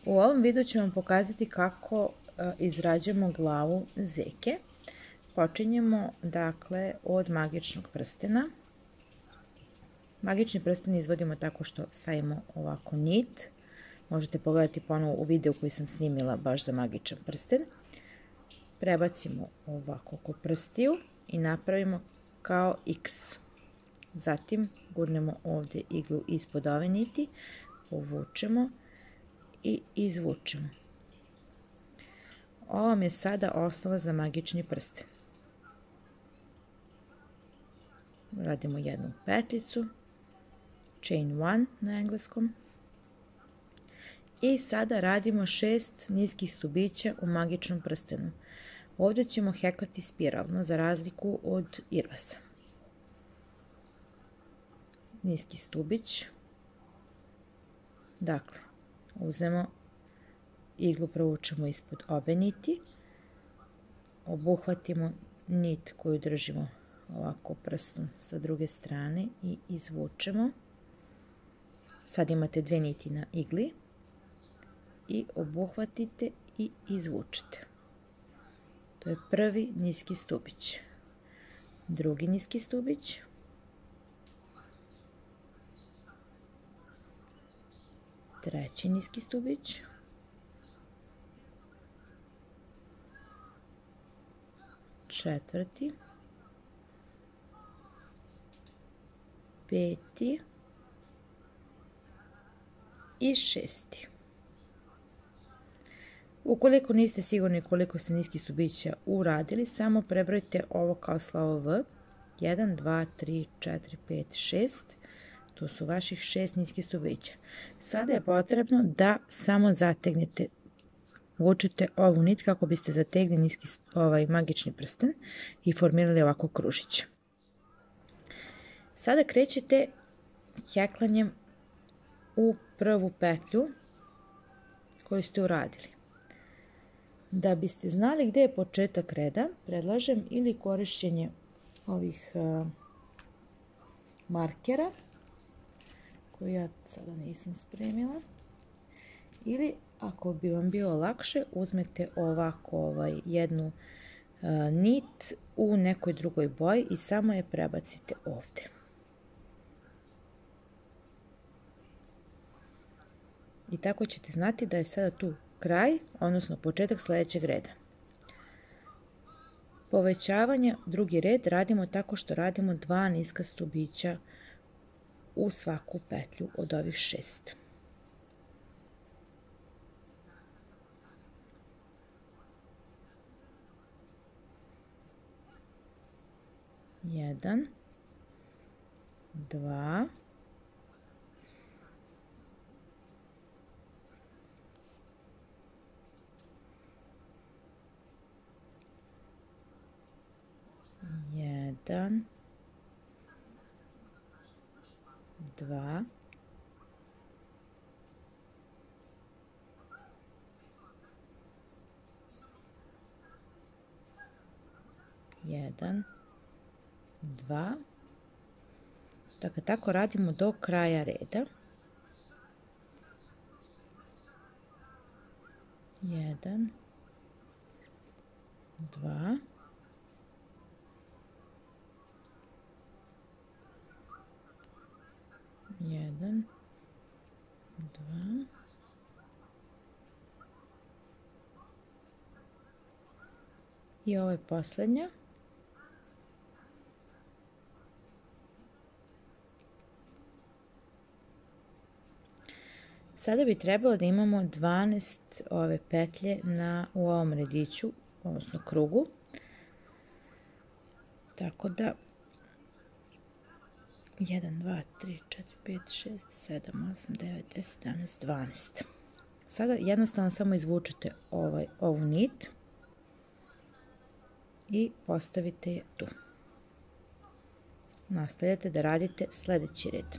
U ovom videu ću vam pokazati kako izrađujemo glavu zeke. Počinjemo dakle od magičnog prstena. Magični prsten izvodimo tako što stavimo ovako nit. Možete pogledati ponovo u videu koji sam snimila baš za magičan prsten. Prebacimo ovako oko prstiju i napravimo kao X. Zatim gurnemo ovdje iglu ispod ove niti, povučemo i izvučemo. Ovo vam je sada osnova za magični prsten. Radimo jednu petljicu, chain 1 na engleskom. I sada radimo 6 niskih stubića u magičnom prstenu. Ovdje ćemo hekati spiralno za razliku od irvasa. Niski stubić. Dakle, uzmemo iglu, provučemo ispod obe niti, obuhvatimo nit koju držimo ovako prstom sa druge strane i izvučemo. Sad imate dve niti na igli i obuhvatite i izvučete. To je prvi niski stubić. Drugi niski stubić. Treći niski stubić. Četvrti. Peti. I šesti. Ukoliko niste sigurni koliko ste niskih stubića uradili, samo prebrojite ovo kao slovo V. 1, 2, 3, 4, 5, 6. To su vaših 6 niskih stubića. Sada je potrebno da samo zategnete, vučete ovu nit kako biste zategli magični prsten i formirali ovako kružić. Sada krećete heklanjem u prvu petlju koju ste uradili. Da biste znali gdje je početak reda, predlažem ili korišćenje ovih markera, koje ja sada nisam spremila, ili ako bi vam bilo lakše, uzmete ovako jednu nit u nekoj drugoj boji i samo je prebacite ovdje. I tako ćete znati da je sada tu kraj, odnosno početak sljedećeg reda. Povećavanje drugi red radimo tako što radimo 2 niska stubića u svaku petlju od ovih 6. Jedan, dva, jedan, dva, jedan, dva. Dakle, tako radimo do kraja reda. 1, 2, 1, 2. I ovo je posljednja. Sada bi trebalo da imamo 12 ove petlje u ovom rediću, odnosno krugu. Tako da 1, 2, 3, 4, 5, 6, 7, 8, 9, 10, 11, 12. Sada jednostavno samo izvučete ovu nit i postavite je tu. Nastavljate da radite sljedeći red.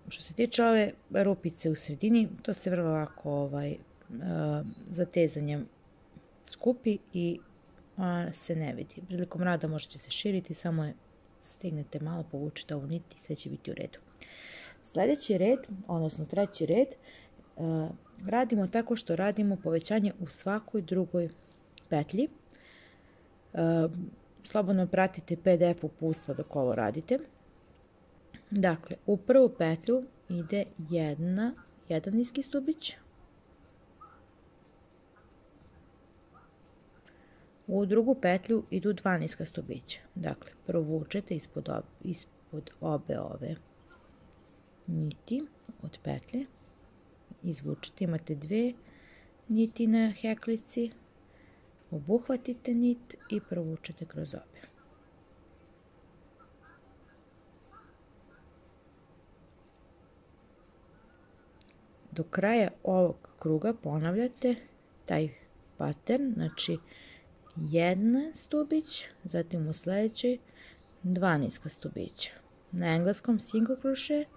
Što se tiče ove rupice u sredini, to se vrlo lako zatezanjem skupi i se ne vidi. Prilikom rada možete se širiti, samo je stignete malo, povučete ovu nit i sve će biti u redu. Sljedeći red, odnosno treći red, Radimo tako što radimo povećanje u svakoj drugoj petlji. Slobodno pratite PDF uputstva dok ovo radite. Dakle, u prvu petlju ide jedan niski stubić, u drugu petlju idu 2 niska stubića. Dakle, provučete ispod obe ove niti od petlje, izvučete, imate 2 niti na heklici, obuhvatite nit i provučete kroz obe. Do kraja ovog kruga ponavljate taj pattern, znači 1 stubić, zatim u sledećoj 2 niska stubića. Na engleskom single crochet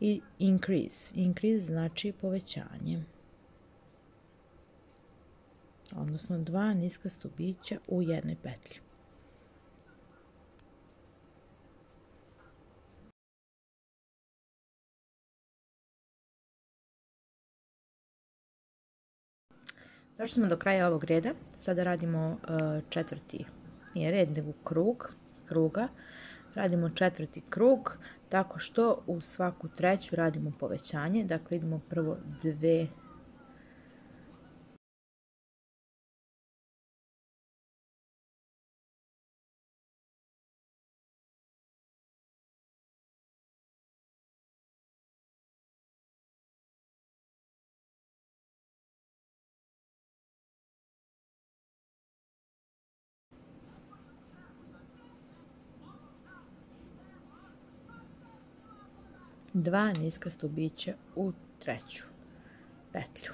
i increase. Increase znači povećanje. Odnosno 2 niska stubića u jednoj petlji. Došli smo do kraja ovog reda. Sada radimo četvrti, nije red, nego kruga. Radimo četvrti krug, tako što u svaku treću radimo povećanje. Dakle, idemo prvo 2 2 niska stubića u treću petlju.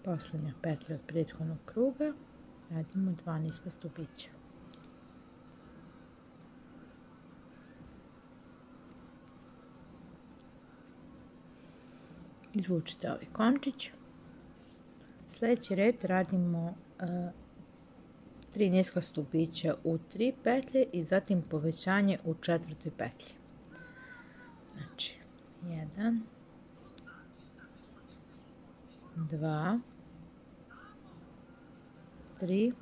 Poslednja petlja od prethodnog kruga, radimo 2 niska stubića. Izvučite ovaj končić. Sljedeći red radimo 3 niska stubića u 3 petlje i zatim povećanje u četvrtoj petlji. Znači, 1, 2, 3,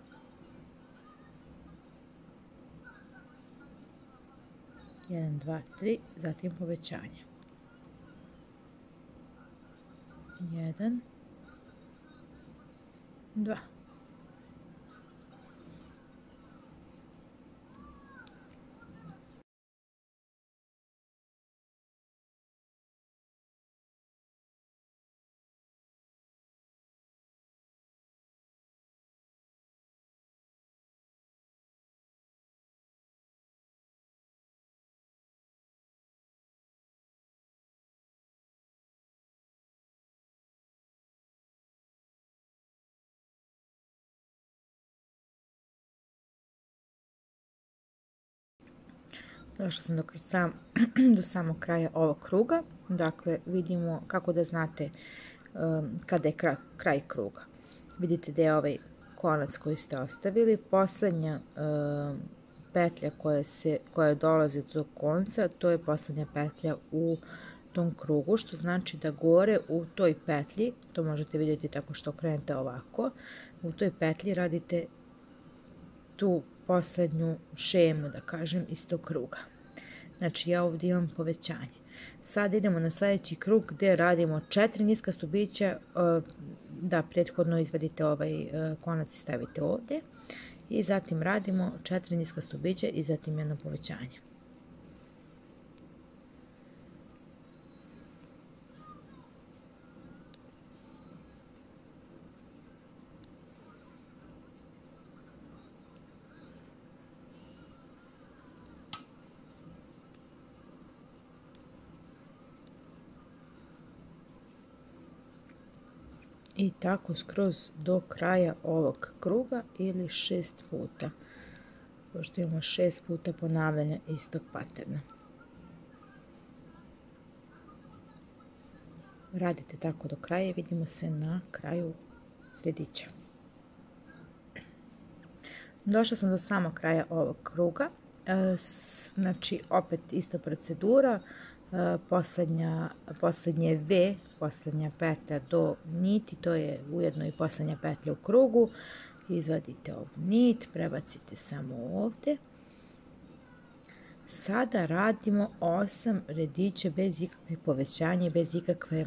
1, 2, 3, zatim povećanje. 1, 2. Došla sam do samog kraja ovog kruga. Dakle, vidimo kako da znate kada je kraj kruga. Vidite da je ovaj konac koji ste ostavili. Poslednja petlja koja dolazi do konca, to je poslednja petlja u tom krugu, što znači da gore u toj petlji, to možete vidjeti tako što okrenete ovako, u toj petlji radite tu posljednju šemu, da kažem, iz tog kruga. Znači ja ovdje imam povećanje. Sad idemo na sljedeći krug gdje radimo 4 niska stubića, da prethodno izvadite ovaj konac i stavite ovdje. I zatim radimo 4 niska stubića i zatim jedno povećanje. I tako skroz do kraja ovog kruga ili 6 puta. Pošto imamo 6 puta ponavljanja istog paterna. Radite tako do kraja i vidimo se na kraju redića. Došla sam do samog kraja ovog kruga. Znači opet ista procedura. Posljednje V, posljednja petlja do niti, to je ujedno i posljednja petlja u krugu. Izvadite ovu nit, prebacite samo ovdje. Sada radimo 8 redića bez ikakve povećanja i bez ikakve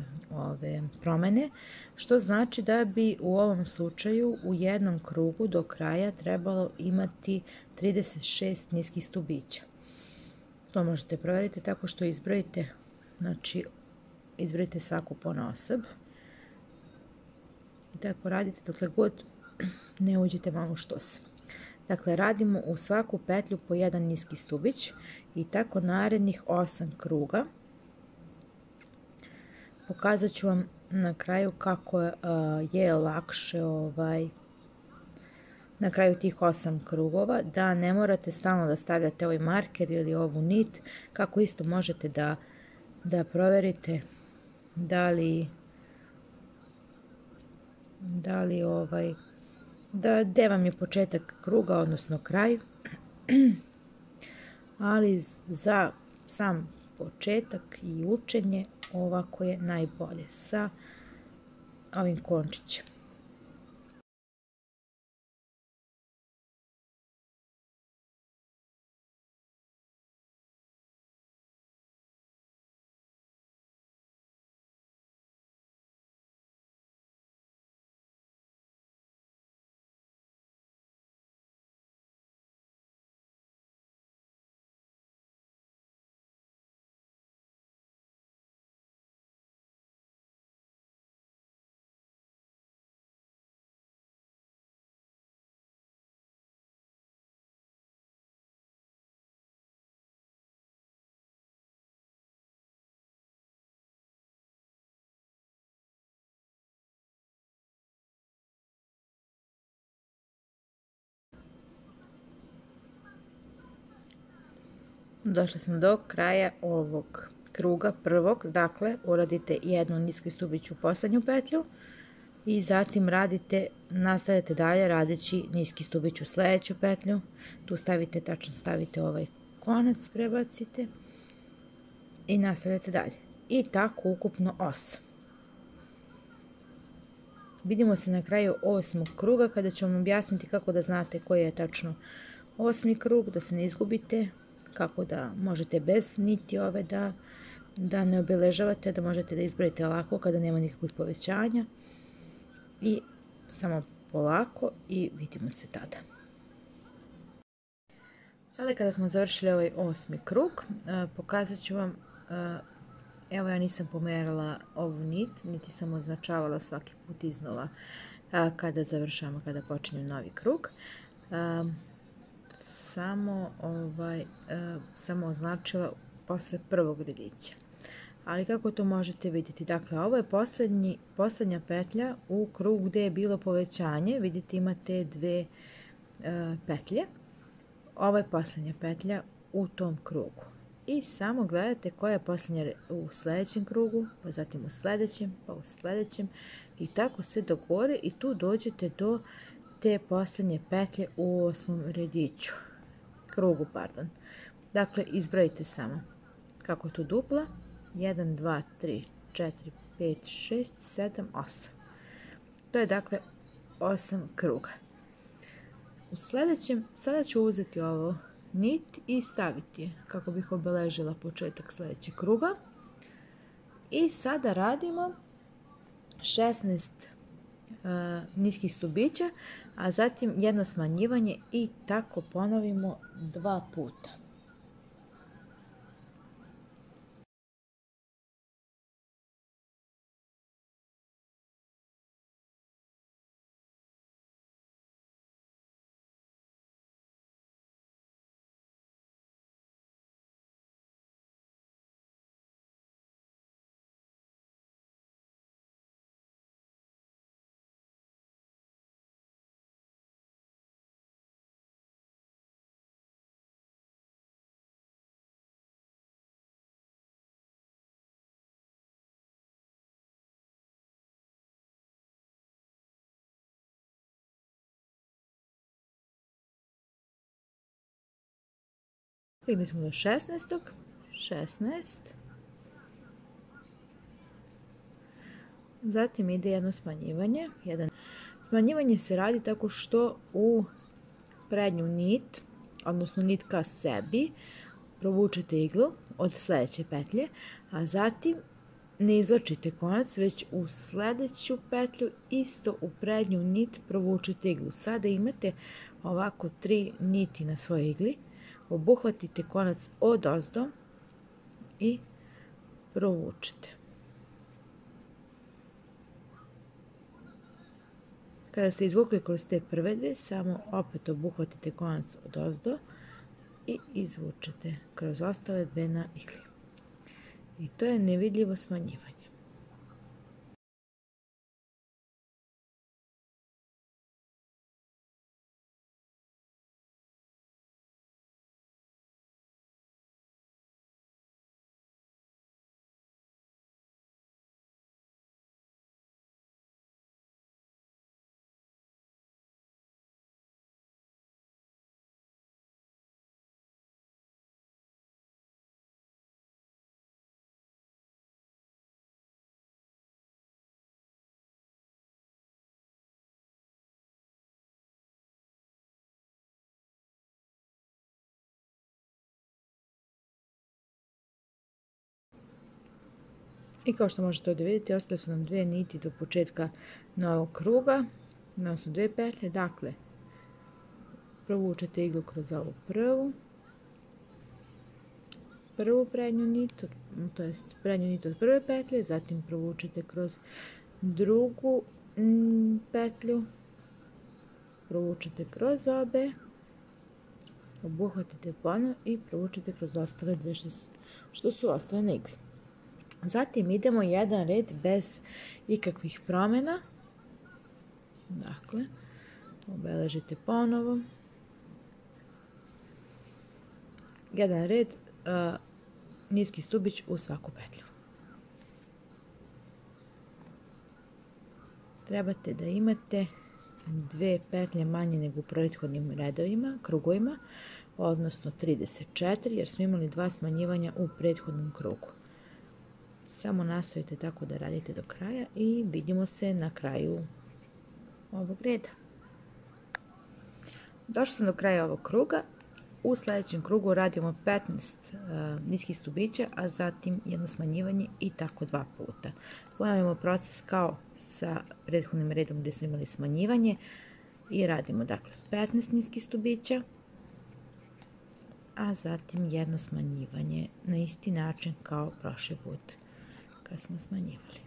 promjene, što znači da bi u ovom slučaju u jednom krugu do kraja trebalo imati 36 niskih stubića. To možete provjeriti tako što izbrojite, znači izbrojite svaku ponaosob i tako radite dokle god ne uđete malo u štos. Dakle, radimo u svaku petlju po jedan niski stubić i tako narednih 8 kruga. Pokazat ću vam na kraju kako je lakše na kraju tih 8 krugova, da ne morate stalno da stavljate ovaj marker ili ovu nit, kako isto možete da provjerite gdje vam je početak kruga, odnosno kraj, ali za sam početak i učenje ovako je najbolje sa ovim končićem. Došla sam do kraja ovog kruga prvog, dakle uradite jednu niski stubić u posljednju petlju i zatim nastavite dalje radeći niski stubić u sljedeću petlju. Tu tačno stavite ovaj konac, prebacite i nastavite dalje. I tako ukupno 8. Vidimo se na kraju 8. kruga kada ću vam objasniti kako da znate koji je tačno 8. krug, da se ne izgubite, kako da možete bez niti ove da ne obeležavate, da možete da izbrojite lako kada nema nikakvih povećanja. I samo polako i vidimo se tada. Sada kada smo završili ovaj 8. krug, pokazat ću vam, evo ja nisam pomerala ovu nit, niti sam označavala svaki put iznova kada završamo, kada počinjem novi krug. Samo označila posle prvog redića. Ali kako to možete vidjeti? Dakle, ovo je posljednja petlja u krugu gdje je bilo povećanje. Vidite, imate dve petlje. Ovo je posljednja petlja u tom krugu. I samo gledate koja je posljednja u sljedećem krugu, pa zatim u sljedećem, pa u sljedećem i tako sve do gore i tu dođete do te posljednje petlje u 8. rediću. Krugu, pardon. Dakle, izbrojite samo kako je tu dupla. 1, 2, 3, 4, 5, 6, 7, 8. To je dakle 8 kruga. U sljedećem, sada ću uzeti ovo nit i staviti je kako bih obeležila početak sljedećeg kruga. I sada radimo 16 niskih stubića, a zatim jedno smanjivanje i tako ponovimo 2 puta. Stigli smo do 16. 16. Zatim ide jedno smanjivanje. Smanjivanje se radi tako što u prednju nit, odnosno nit ka sebi, provučete iglu od sljedeće petlje, a zatim ne izvlačite konac, već u sljedeću petlju isto u prednju nit provučete iglu. Sada imate ovako 3 niti na svojoj igli. Obuhvatite konac odozdo i provučete. Kada ste izvukli kroz te prve dve, samo opet obuhvatite konac odozdo i izvučete kroz ostale dve na igli. I to je nevidljivo smanjivanje. I kao što možete ovdje vidjeti, ostale su nam 2 niti do početka novog kruga, odnosno 2 petlje. Dakle, provučete iglu kroz ovu prvu prednju nit, to jest prednju nit od prve petlje, zatim provučete kroz drugu petlju, provučete kroz obe, obuhvatite ponovo i provučete kroz ostale dve što su ostale na igli. Zatim idemo jedan red bez ikakvih promjena. Dakle, obeležite ponovo. Jedan red niski stubić u svaku petlju. Trebate da imate 2 petlje manje nego u prethodnim redovima, krugovima, odnosno 34, jer smo imali 2 smanjivanja u prethodnom krugu. Samo nastavite tako da radite do kraja i vidimo se na kraju ovog reda. Došli smo do kraja ovog kruga. U sljedećem krugu radimo 15 niskih stubića, a zatim jedno smanjivanje i tako 2 puta. Ponavljamo proces kao sa prethodnim redom gdje smo imali smanjivanje i radimo dakle 15 niskih stubića, a zatim jedno smanjivanje na isti način kao prošli put kad smo smanjivali.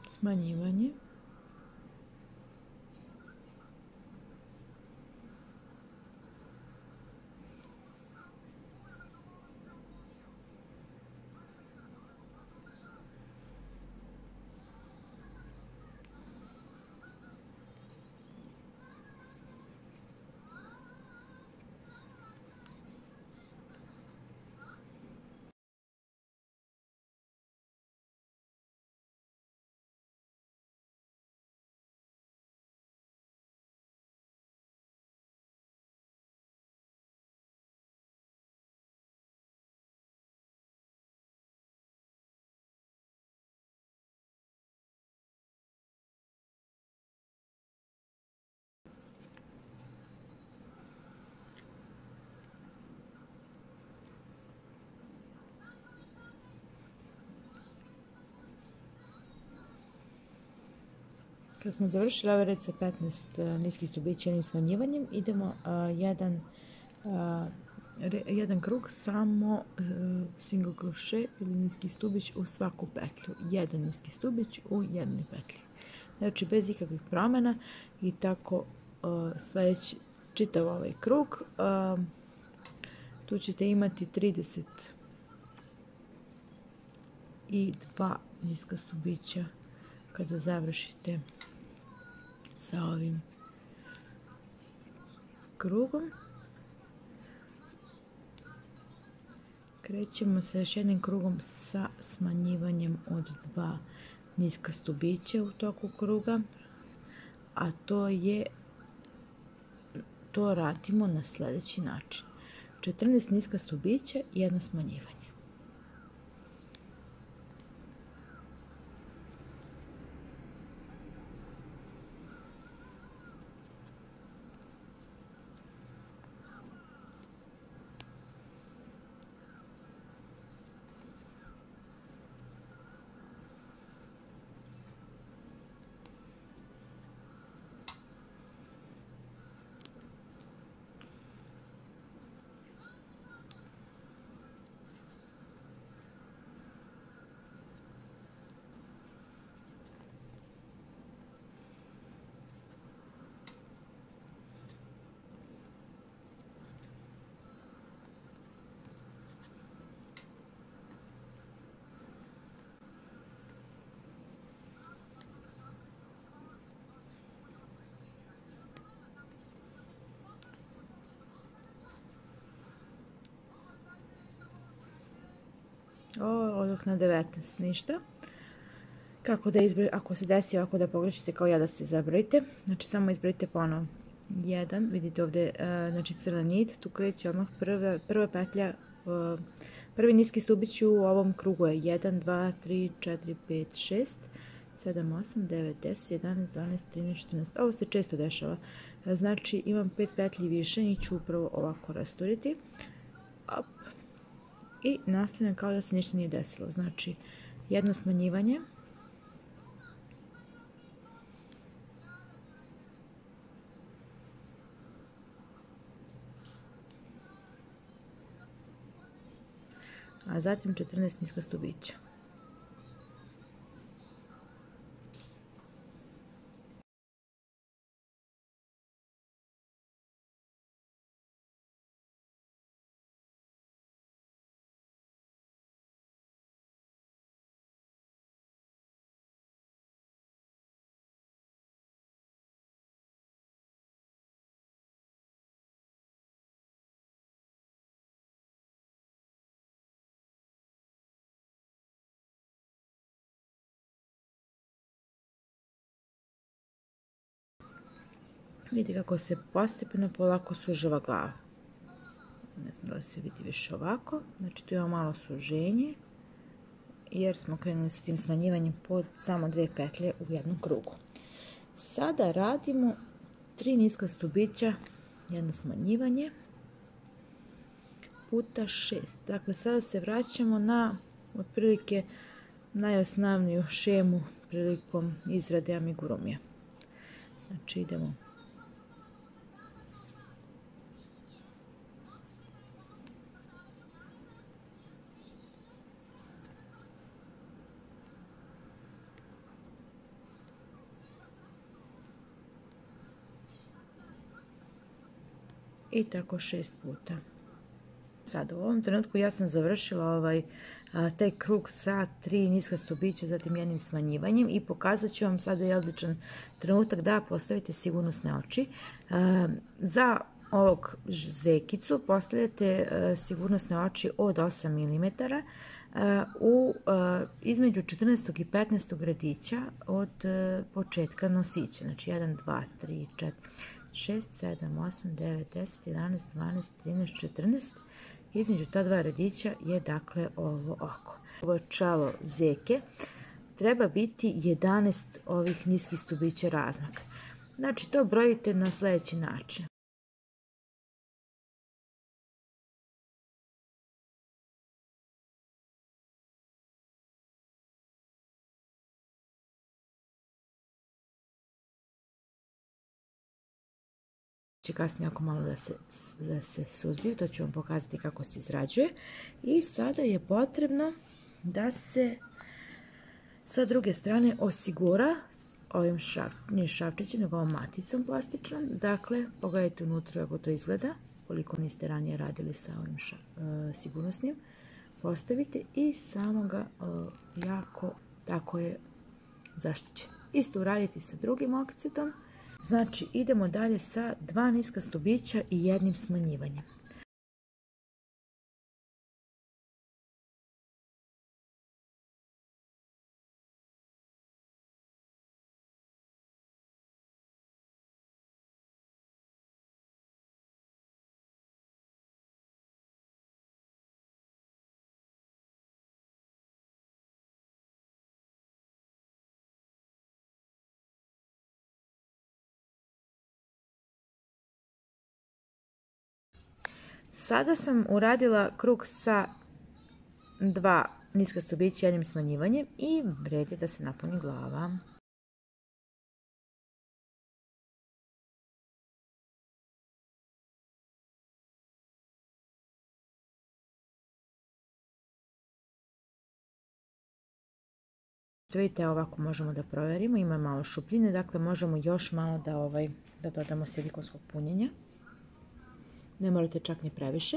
Smanjivanje. Kad smo završili ovaj red sa 15 niskih stubića jednim smanjivanjem, idemo jedan krug samo single kroše ili niski stubić u svaku petlju. Jedan niski stubić u jednoj petlji. Znači bez ikakvih promjena i tako sljedeći čitav ovaj krug. Tu ćete imati 32 niska stubića kada završite sa ovim krugom. Krećemo sa još jednim krugom sa smanjivanjem od 2 niska stubića u toku kruga, a to radimo na sljedeći način. 14 niska stubića i jedno smanjivanje. Odoh na 19, ništa. Kako da izbrojite, ako se desi ovako da pogrešite kao ja da se zabrojite, znači samo izbrojite ponovo. 1, vidite ovdje, znači crna nit, tu kreće odmah prva petlja, prvi niski stubić u ovom krugu je 1, 2, 3, 4, 5, 6, 7, 8, 9, 10, 11, 12, 13, 14. Ovo se često dešava. Znači imam 5 petlji više i ću upravo ovako rasturiti. Op. I nastavljam kao da se ništa nije desilo. Znači jedno smanjivanje. A zatim 14 niska stubića. Vidite kako se postepeno polako sužava glava. Ne znam da li se vidi više ovako. Znači tu imamo malo suženje jer smo krenuli sa tim smanjivanjem pod samo 2 petlje u jednom krugu. Sada radimo 3 niska stubića, jedno smanjivanje puta 6. Dakle, sada se vraćamo na otprilike najosnovniju šemu prilikom izrade amigurumija. Znači idemo i tako 6 puta. Sad u ovom trenutku ja sam završila taj krug sa 3 niska stubića, zatim jednim smanjivanjem i pokazat ću vam sada je odličan trenutak da postavite sigurnosne oči. Za ovog zekicu postavljate sigurnosne oči od 8 mm između 14. i 15. redića od početka nosića. Znači 1, 2, 3, 4, 6, 7, 8, 9, 10, 11, 12, 13, 14. Između ta dva redića je dakle ovo oko. Ovo čelo zeke treba biti 11 ovih niskih stubića razmaka. Znači to brojite na sljedeći način. će kasnije ako malo da se suzbiju, to ću vam pokazati kako se izrađuje. I sada je potrebno da se sa druge strane osigura ovim nije šrafčićem, nego ovom maticom plastičnom. Dakle, pogledajte unutra kako to izgleda, koliko niste ranije radili sa ovim sigurnosnim. Postavite i samo ga jako, tako je zaštićen. Isto uraditi sa drugim okcitom. Znači, idemo dalje sa 2 niska stubića i jednim smanjivanjem. Sada sam uradila krug sa 2 niska stubića jednim smanjivanjem i vredi da se napuni glava. Vidite, ovako možemo da provjerimo, ima malo šupljine, dakle možemo još malo da dodamo silikonskog punjenja. Ne morate čak ni previše,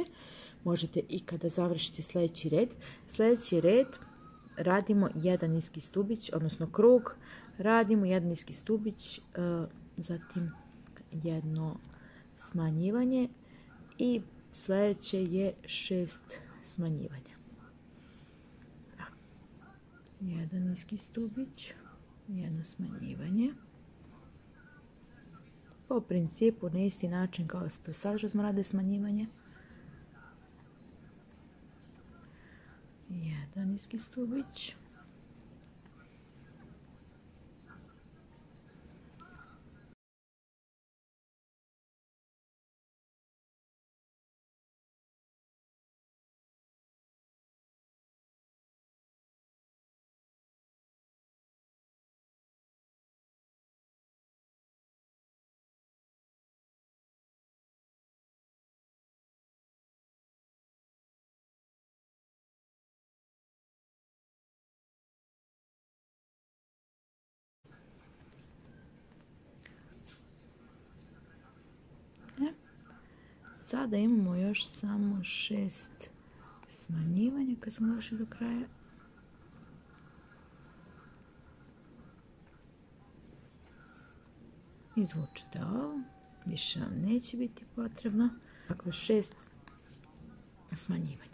možete i kada završite sljedeći red. Sljedeći red radimo jedan niski stubić, odnosno krug, radimo jedan niski stubić, zatim jedno smanjivanje i sljedeće je 6 smanjivanja. Jedan niski stubić, jedno smanjivanje. Po principu na isti način kao što sad smo radili smanjivanje. Jedan niski stubić. Sada imamo još samo 6 smanjivanja kad smo došli do kraja. Izvučite ovo, više nam neće biti potrebno. Dakle, 6 smanjivanja.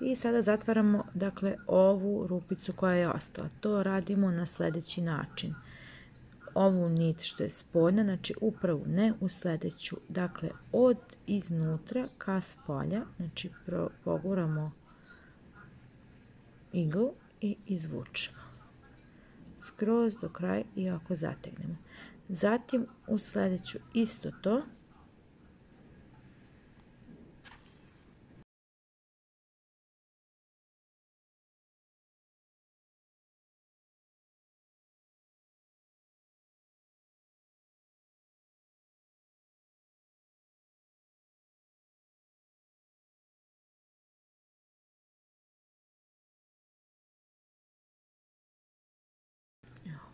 I sada zatvaramo, dakle, ovu rupicu koja je ostala. To radimo na sljedeći način. Ovu nit što je spoljna, znači upravo ne u sljedeću. Dakle, od iznutra ka spolja, znači poguramo iglu i izvučemo. Skroz do kraja i ako zategnemo. Zatim u sljedeću isto to.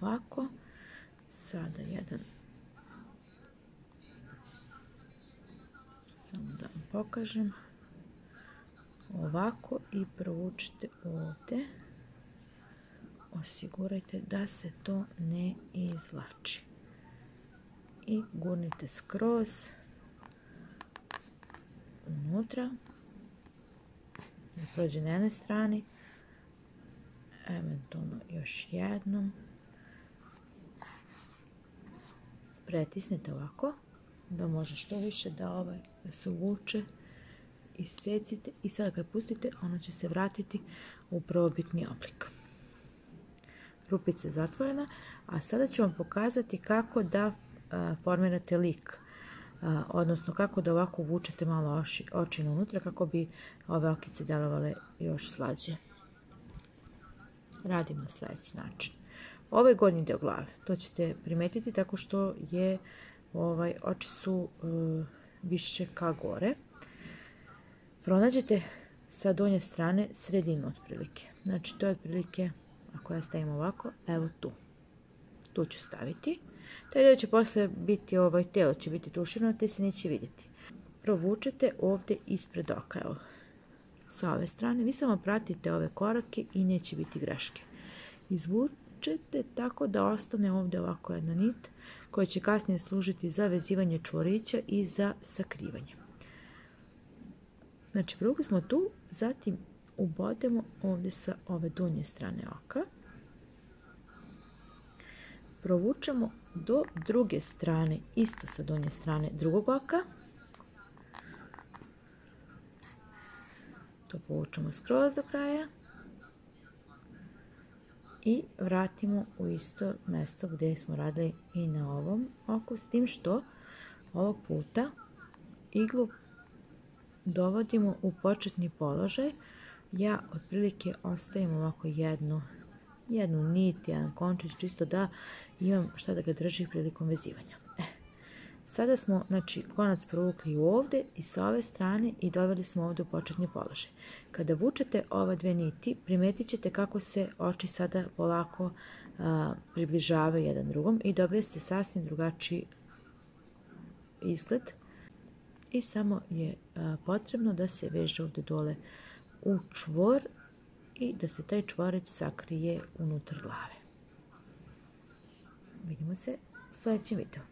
Ovako, sada jedan, samo da vam pokažem, ovako i provučite ovdje, osigurajte da se to ne izvlači i gurnite skroz unutra, da prođe na jednoj strani, eventualno još jednom. Pretisnite ovako, da može što više da se uvuče isecite i sada kad pustite ono će se vratiti u prvobitni oblik. Rupica je zatvorena, a sada ću vam pokazati kako da formirate lik, odnosno kako da ovako vučete malo očinu unutra kako bi ove okice delovale još slađe. Radimo na sljedeći način. Ovo je gornji deo glave, to ćete primetiti tako što je oči su više ka gore. Pronađete sa donje strane sredinu otprilike. Znači to je otprilike, ako ja stavim ovako, evo tu. Tu ću staviti. Taj dio će posle biti, telo će biti tuširano, te se neće vidjeti. Provučete ovdje ispred oka, evo, sa ove strane. Vi samo pratite ove korake i neće biti greške. Izvučete tako da ostane ovdje ovako jedna nit koja će kasnije služiti za vezivanje čvorića i za sakrivanje. Znači, provukli smo tu, zatim ubodemo ovdje sa ove donje strane oka. Provučemo do druge strane, isto sa donje strane drugog oka. To povučemo skroz do kraja. I vratimo u isto mjesto gdje smo radili i na ovom oku, s tim što ovog puta iglu dovodimo u početni položaj. Ja otprilike ostavim ovako jednu nit, jedan končić, čisto da imam šta da ga drži prilikom vezivanja. Sada smo, znači, konac provukli ovdje i sa ove strane i doveli smo ovdje u početni položaj. Kada vučete ova dve niti, primetit ćete kako se oči sada polako približavaju jedan drugom i dobije se sasvim drugačiji izgled. I samo je potrebno da se veže ovdje dole u čvor i da se taj čvoreć sakrije unutar glave. Vidimo se u sljedećem videu.